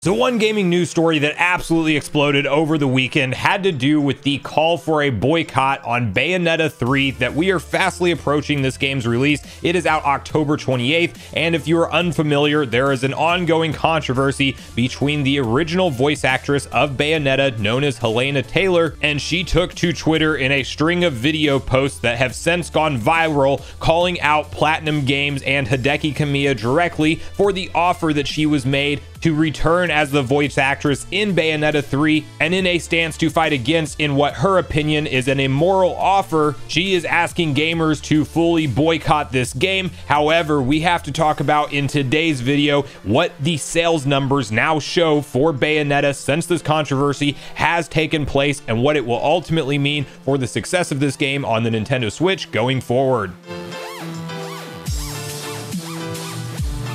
So one gaming news story that absolutely exploded over the weekend had to do with the call for a boycott on Bayonetta 3 that we are fastly approaching this game's release. It is out October 28th, and if you are unfamiliar, there is an ongoing controversy between the original voice actress of Bayonetta, known as Helena Taylor, and she took to Twitter in a string of video posts that have since gone viral, calling out Platinum Games and Hideki Kamiya directly for the offer that she was made to return as the voice actress in Bayonetta 3, and in a stance to fight against in what her opinion is an immoral offer, she is asking gamers to fully boycott this game. However, we have to talk about in today's video what the sales numbers now show for Bayonetta since this controversy has taken place and what it will ultimately mean for the success of this game on the Nintendo Switch going forward.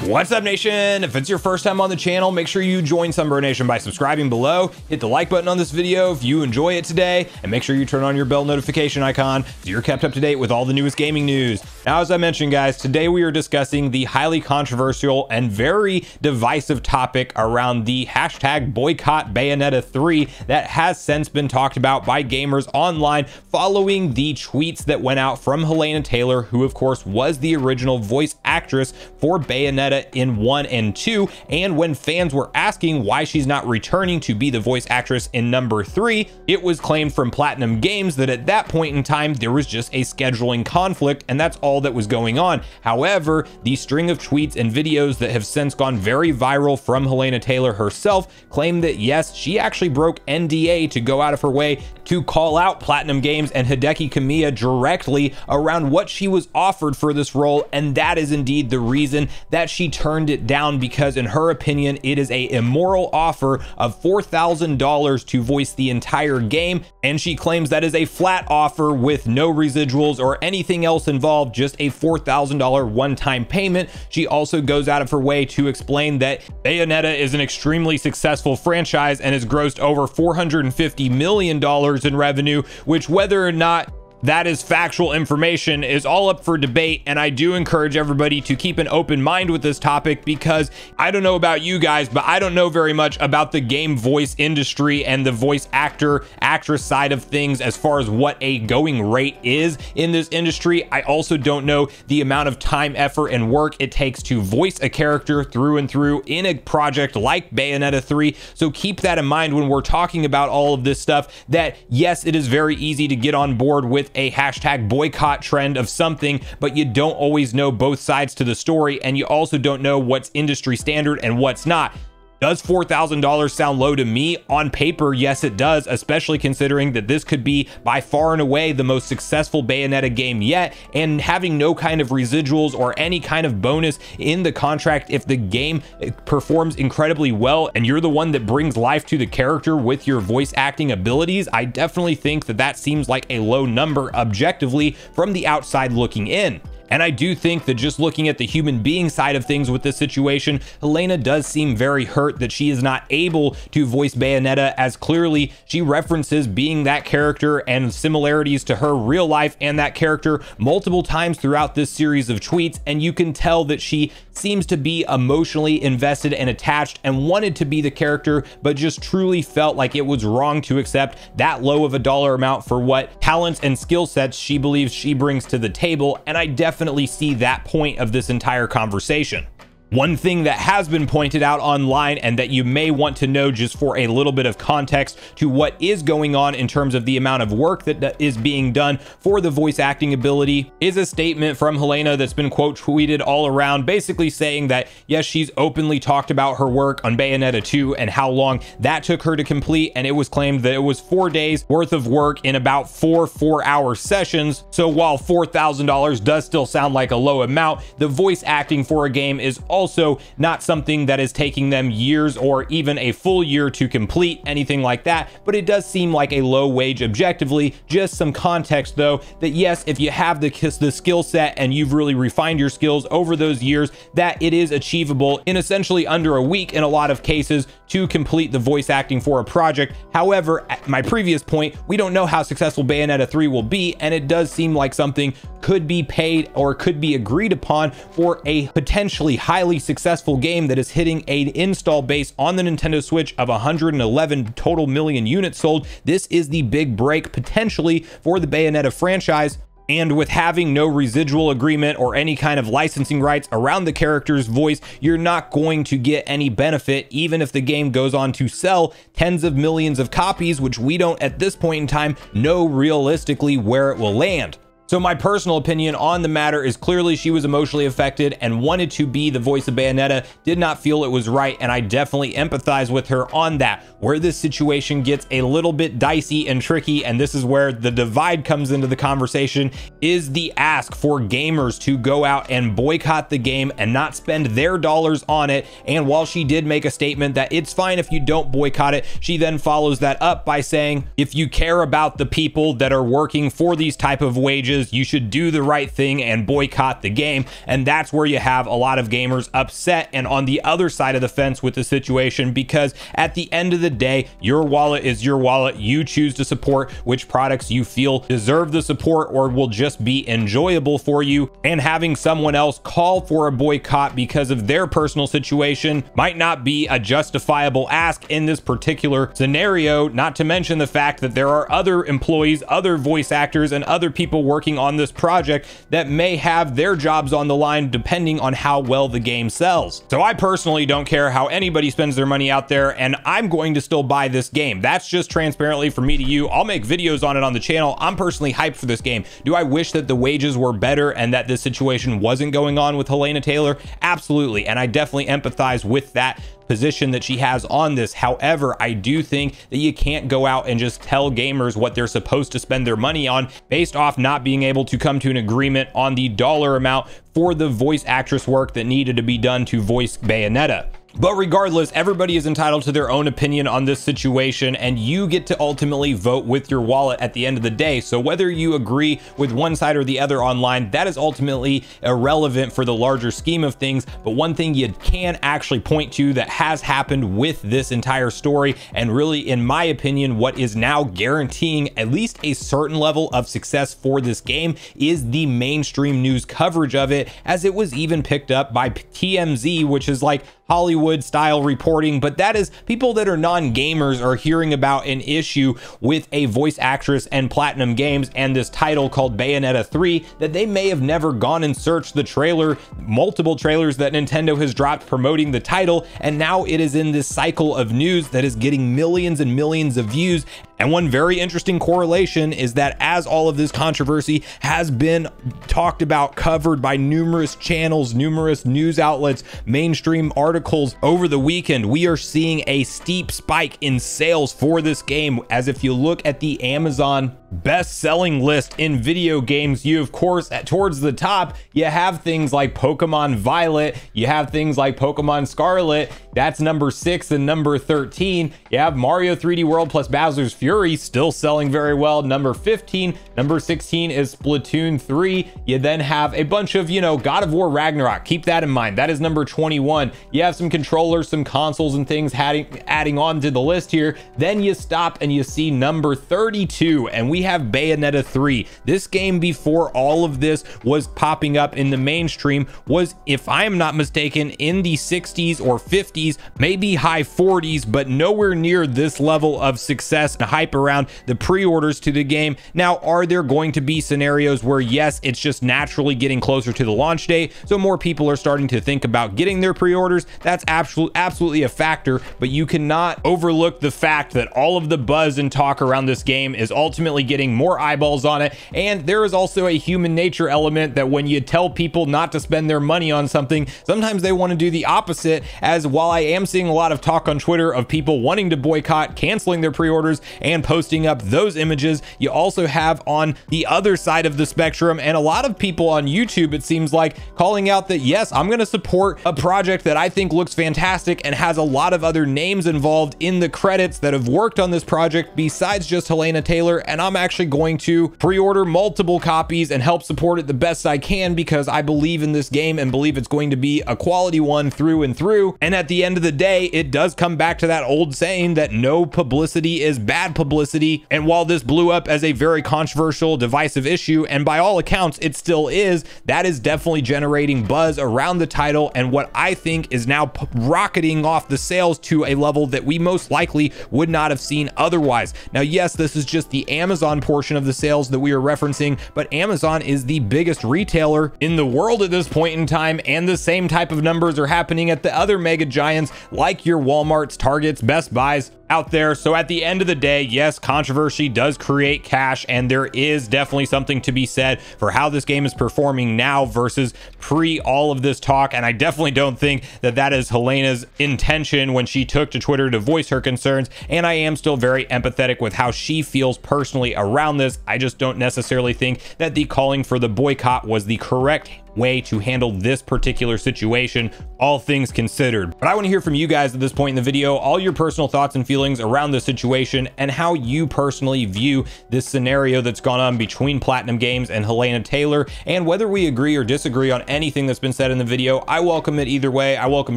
What's up, nation? If it's your first time on the channel, make sure you join Sunbro Nation by subscribing below, hit the like button on this video if you enjoy it today, and make sure you turn on your bell notification icon so you're kept up to date with all the newest gaming news. Now, as I mentioned, guys, today we are discussing the highly controversial and very divisive topic around the hashtag boycott Bayonetta 3 that has since been talked about by gamers online following the tweets that went out from Helena Taylor, who of course was the original voice actress for Bayonetta in 1 and 2, and when fans were asking why she's not returning to be the voice actress in number 3, it was claimed from Platinum Games that at that point in time there was just a scheduling conflict, and that's all that was going on. However, the string of tweets and videos that have since gone very viral from Helena Taylor herself claim that yes, she actually broke NDA to go out of her way to call out Platinum Games and Hideki Kamiya directly around what she was offered for this role, and that is indeed the reason that she turned it down, because in her opinion it is a immoral offer of $4,000 to voice the entire game, and she claims that is a flat offer with no residuals or anything else involved, just a $4,000 one-time payment. She also goes out of her way to explain that Bayonetta is an extremely successful franchise and has grossed over $450 million in revenue, which whether or not that is factual information is all up for debate, and I do encourage everybody to keep an open mind with this topic, because I don't know about you guys, but I don't know very much about the game voice industry and the voice actress side of things as far as what a going rate is in this industry. I also don't know the amount of time, effort, and work it takes to voice a character through and through in a project like Bayonetta 3. So keep that in mind when we're talking about all of this stuff, that yes, it is very easy to get on board with a hashtag boycott trend of something, but you don't always know both sides to the story, and you also don't know what's industry standard and what's not. Does $4,000 sound low to me? On paper, yes, it does, especially considering that this could be by far and away the most successful Bayonetta game yet, and having no kind of residuals or any kind of bonus in the contract if the game performs incredibly well and you're the one that brings life to the character with your voice acting abilities. I definitely think that that seems like a low number objectively from the outside looking in. And I do think that just looking at the human being side of things with this situation, Helena does seem very hurt that she is not able to voice Bayonetta, as clearly she references being that character and similarities to her real life and that character multiple times throughout this series of tweets, and you can tell that she seems to be emotionally invested and attached and wanted to be the character, but just truly felt like it was wrong to accept that low of a dollar amount for what talents and skill sets she believes she brings to the table. And I definitely see that point of this entire conversation. One thing that has been pointed out online, and that you may want to know just for a little bit of context to what is going on in terms of the amount of work that is being done for the voice acting ability, is a statement from Helena that's been quote tweeted all around, basically saying that yes, she's openly talked about her work on Bayonetta 2 and how long that took her to complete, and it was claimed that it was 4 days worth of work in about 4-hour sessions. So while $4,000 does still sound like a low amount, the voice acting for a game is also not something that is taking them years or even a full year to complete, anything like that, but it does seem like a low wage objectively. Just some context though, that yes, if you have the skill set and you've really refined your skills over those years, that it is achievable in essentially under a week in a lot of cases to complete the voice acting for a project. However, at my previous point, we don't know how successful Bayonetta 3 will be, and it does seem like something could be paid or could be agreed upon for a potentially highly highly successful game that is hitting an install base on the Nintendo Switch of 111 total million units sold. This is the big break potentially for the Bayonetta franchise. And with having no residual agreement or any kind of licensing rights around the character's voice, you're not going to get any benefit, even if the game goes on to sell tens of millions of copies, which we don't at this point in time know realistically where it will land. So my personal opinion on the matter is clearly she was emotionally affected and wanted to be the voice of Bayonetta, did not feel it was right, and I definitely empathize with her on that. Where this situation gets a little bit dicey and tricky, and this is where the divide comes into the conversation, is the ask for gamers to go out and boycott the game and not spend their dollars on it. And while she did make a statement that it's fine if you don't boycott it, she then follows that up by saying, if you care about the people that are working for these type of wages, you should do the right thing and boycott the game. And that's where you have a lot of gamers upset and on the other side of the fence with the situation, because at the end of the day, your wallet is your wallet. You choose to support which products you feel deserve the support or will just be enjoyable for you. And having someone else call for a boycott because of their personal situation might not be a justifiable ask in this particular scenario, not to mention the fact that there are other employees, other voice actors, and other people working on this project that may have their jobs on the line depending on how well the game sells. So I personally don't care how anybody spends their money out there, and I'm going to still buy this game. That's just transparently from me to you. I'll make videos on it on the channel. I'm personally hyped for this game. Do I wish that the wages were better and that this situation wasn't going on with Hellena Taylor? Absolutely, and I definitely empathize with that position that she has on this. However, I do think that you can't go out and just tell gamers what they're supposed to spend their money on based off not being able to come to an agreement on the dollar amount for the voice actress work that needed to be done to voice Bayonetta. But regardless, everybody is entitled to their own opinion on this situation, and you get to ultimately vote with your wallet at the end of the day. So whether you agree with one side or the other online, that is ultimately irrelevant for the larger scheme of things. But one thing you can actually point to that has happened with this entire story, and really, in my opinion, what is now guaranteeing at least a certain level of success for this game, is the mainstream news coverage of it, as it was even picked up by TMZ, which is like Hollywood style reporting, but that is people that are non-gamers are hearing about an issue with a voice actress and Platinum Games and this title called Bayonetta 3 that they may have never gone and searched the trailer, multiple trailers that Nintendo has dropped promoting the title, and now it is in this cycle of news that is getting millions and millions of views. And one very interesting correlation is that as all of this controversy has been talked about, covered by numerous channels, numerous news outlets, mainstream articles over the weekend, we are seeing a steep spike in sales for this game. As if you look at the Amazon best-selling list in video games, you of course towards the top you have things like Pokemon Violet, you have things like Pokemon Scarlet, that's number 6 and number 13. You have Mario 3D World plus Bowser's Fury still selling very well, number 15. Number 16 is Splatoon 3. You then have a bunch of, you know, God of War Ragnarok, keep that in mind, that is number 21. You have some controllers, some consoles and things adding on to the list here. Then you stop and you see number 32, and we have Bayonetta 3. This game, before all of this was popping up in the mainstream, was, if I am not mistaken, in the 60s or 50s, maybe high 40s, but nowhere near this level of success and hype around the pre-orders to the game. Now, are there going to be scenarios where, yes, it's just naturally getting closer to the launch date, so more people are starting to think about getting their pre-orders? That's absolutely a factor, but you cannot overlook the fact that all of the buzz and talk around this game is ultimately getting more eyeballs on it. And there is also a human nature element that when you tell people not to spend their money on something, sometimes they want to do the opposite. As while I am seeing a lot of talk on Twitter of people wanting to boycott, canceling their pre-orders and posting up those images, you also have on the other side of the spectrum, and a lot of people on YouTube, it seems like, calling out that yes, I'm going to support a project that I think looks fantastic and has a lot of other names involved in the credits that have worked on this project besides just Hellena Taylor, and I'm actually going to pre-order multiple copies and help support it the best I can, because I believe in this game and believe it's going to be a quality one through and through. And at the end of the day, it does come back to that old saying that no publicity is bad publicity. And while this blew up as a very controversial, divisive issue, and by all accounts it still is, that is definitely generating buzz around the title, and what I think is now rocketing off the sales to a level that we most likely would not have seen otherwise. Now, yes, this is just the Amazon portion of the sales that we are referencing, but Amazon is the biggest retailer in the world at this point in time, and the same type of numbers are happening at the other mega giants like your Walmarts, Targets, Best Buys out there. So at the end of the day, yes, controversy does create cash, and there is definitely something to be said for how this game is performing now versus pre all of this talk. And I definitely don't think that that is Helena's intention when she took to Twitter to voice her concerns, and I am still very empathetic with how she feels personally around this. I just don't necessarily think that the calling for the boycott was the correct way to handle this particular situation, all things considered. But I want to hear from you guys at this point in the video, all your personal thoughts and feelings around this situation, and how you personally view this scenario that's gone on between Platinum Games and Helena Taylor, and whether we agree or disagree on anything that's been said in the video. I welcome it either way. I welcome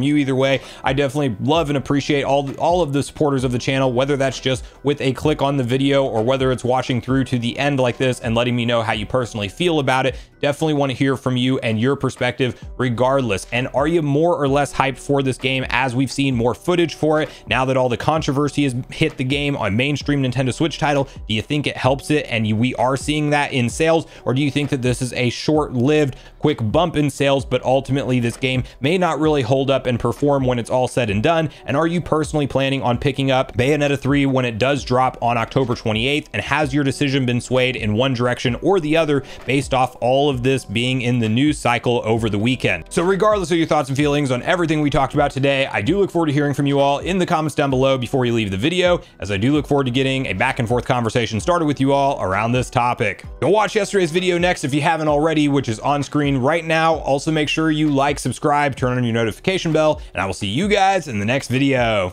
you either way. I definitely love and appreciate all of the supporters of the channel, whether that's just with a click on the video or whether it's watching through to the end like this and letting me know how you personally feel about it. Definitely want to hear from you and your perspective regardless. And are you more or less hyped for this game as we've seen more footage for it now that all the controversy has hit the game on mainstream Nintendo Switch title? Do you think it helps it and we are seeing that in sales, or do you think that this is a short-lived quick bump in sales, but ultimately this game may not really hold up and perform when it's all said and done? And are you personally planning on picking up Bayonetta 3 when it does drop on October 28th? And has your decision been swayed in one direction or the other based off all of this being in the news cycle over the weekend? So regardless of your thoughts and feelings on everything we talked about today, I do look forward to hearing from you all in the comments down below before you leave the video, as I do look forward to getting a back and forth conversation started with you all around this topic. Go watch yesterday's video next if you haven't already, which is on screen right now. Also make sure you like, subscribe, turn on your notification bell, and I will see you guys in the next video.